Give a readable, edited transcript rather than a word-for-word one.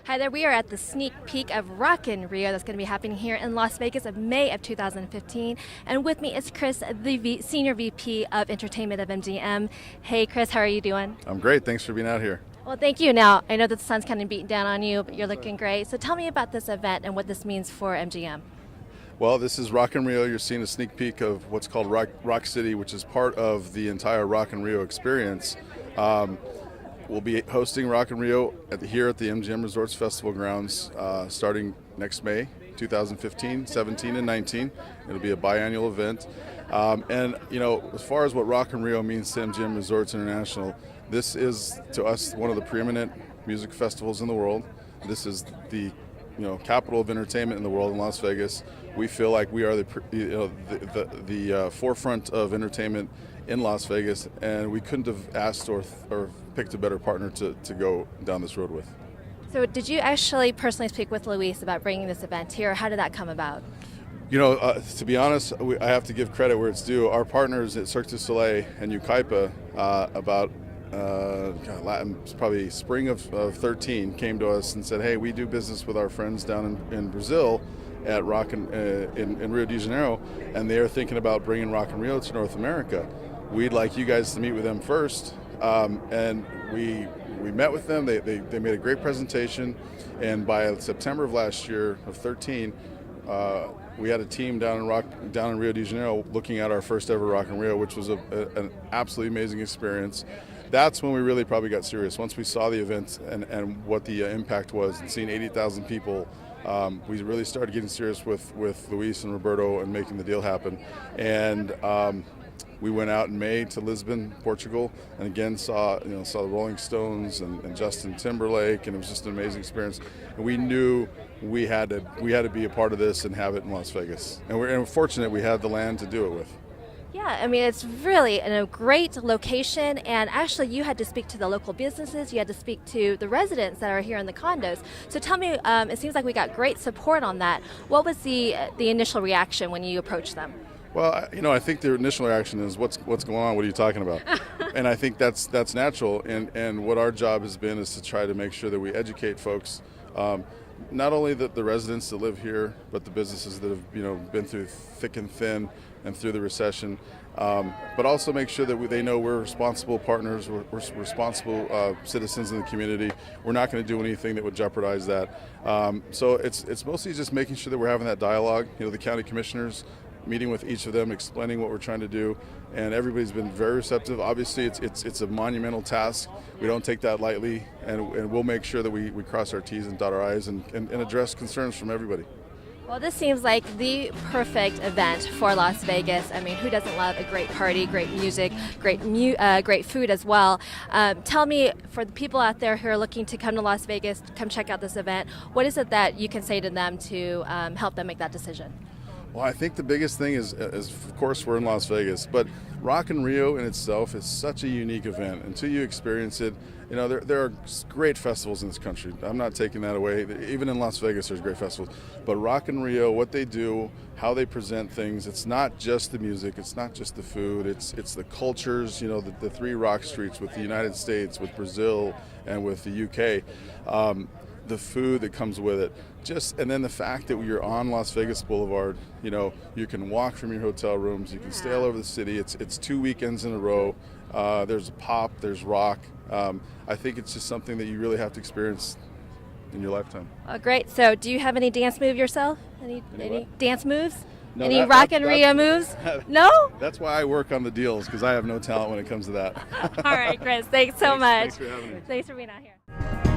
Hi there, we are at the sneak peek of Rock in Rio that's going to be happening here in Las Vegas of May of 2015. And with me is Chris, the Senior VP of Entertainment of MGM. Hey Chris, how are you doing? I'm great, thanks for being out here. Well, thank you. Now, I know that the sun's kind of beating down on you, but you're looking great. So tell me about this event and what this means for MGM. Well, this is Rock in Rio. You're seeing a sneak peek of what's called Rock City, which is part of the entire Rock in Rio experience. We'll be hosting Rock in Rio here at the MGM Resorts Festival grounds starting next May 2015, 17, and 19. It'll be a biannual event. And, you know, as far as what Rock in Rio means to MGM Resorts International, this is, to us, one of the preeminent music festivals in the world. This is the capital of entertainment in the world in Las Vegas. We feel like we are the forefront of entertainment in Las Vegas, and we couldn't have asked or picked a better partner to go down this road with. So did you actually personally speak with Luis about bringing this event here? How did that come about? You know, to be honest, I have to give credit where it's due. Our partners at Cirque du Soleil and Ukaipa about probably spring of 13 came to us and said, hey, we do business with our friends down in Brazil at Rock in Rio de Janeiro, and they are thinking about bringing Rock in Rio to North America. We'd like you guys to meet with them first. And we met with them. They made a great presentation, and by September of last year of 13, we had a team down in Rio de Janeiro looking at our first ever Rock in Rio, which was an absolutely amazing experience. That's when we really probably got serious. Once we saw the event and what the impact was, and seeing 80,000 people, we really started getting serious with Luis and Roberto and making the deal happen. And we went out in May to Lisbon, Portugal, and again saw the Rolling Stones and Justin Timberlake, and it was just an amazing experience. And we knew we had to be a part of this and have it in Las Vegas. And we're fortunate we had the land to do it with. Yeah, I mean, it's really a great location, and actually you had to speak to the local businesses, you had to speak to the residents that are here in the condos. So tell me, it seems like we got great support on that. What was the initial reaction when you approached them? Well, I think their initial reaction is, what's going on? What are you talking about? And I think that's natural. And what our job has been is to try to make sure that we educate folks, not only the residents that live here, but the businesses that have been through thick and thin and through the recession, but also make sure that they know we're responsible partners, we're responsible citizens in the community. We're not going to do anything that would jeopardize that. So it's mostly just making sure that we're having that dialogue. The county commissioners, meeting with each of them, explaining what we're trying to do, and everybody's been very receptive. Obviously, it's a monumental task. We don't take that lightly, and we'll make sure that we cross our T's and dot our I's and address concerns from everybody. Well, this seems like the perfect event for Las Vegas. I mean, who doesn't love a great party, great music, great food as well? Tell me, for the people out there who are looking to come to Las Vegas, come check out this event, what is it that you can say to them to help them make that decision? Well, I think the biggest thing is, of course, we're in Las Vegas, but Rock in Rio in itself is such a unique event. Until you experience it, there are great festivals in this country. I'm not taking that away. Even in Las Vegas, there's great festivals. But Rock in Rio, what they do, how they present things, it's not just the music, it's not just the food, it's the cultures, the three rock streets with the United States, with Brazil, and with the UK. The food that comes with it, and then the fact that you're on Las Vegas Boulevard, you can walk from your hotel rooms, you can stay all over the city. It's 2 weekends in a row. There's pop, there's rock. I think it's just something that you really have to experience in your lifetime. Oh, great. So do you have any dance move yourself? Any dance moves? No, any Rock in Rio moves? No? That's why I work on the deals, because I have no talent when it comes to that. All right, Chris. Thanks so much. Thanks for having me. Thanks for being out here.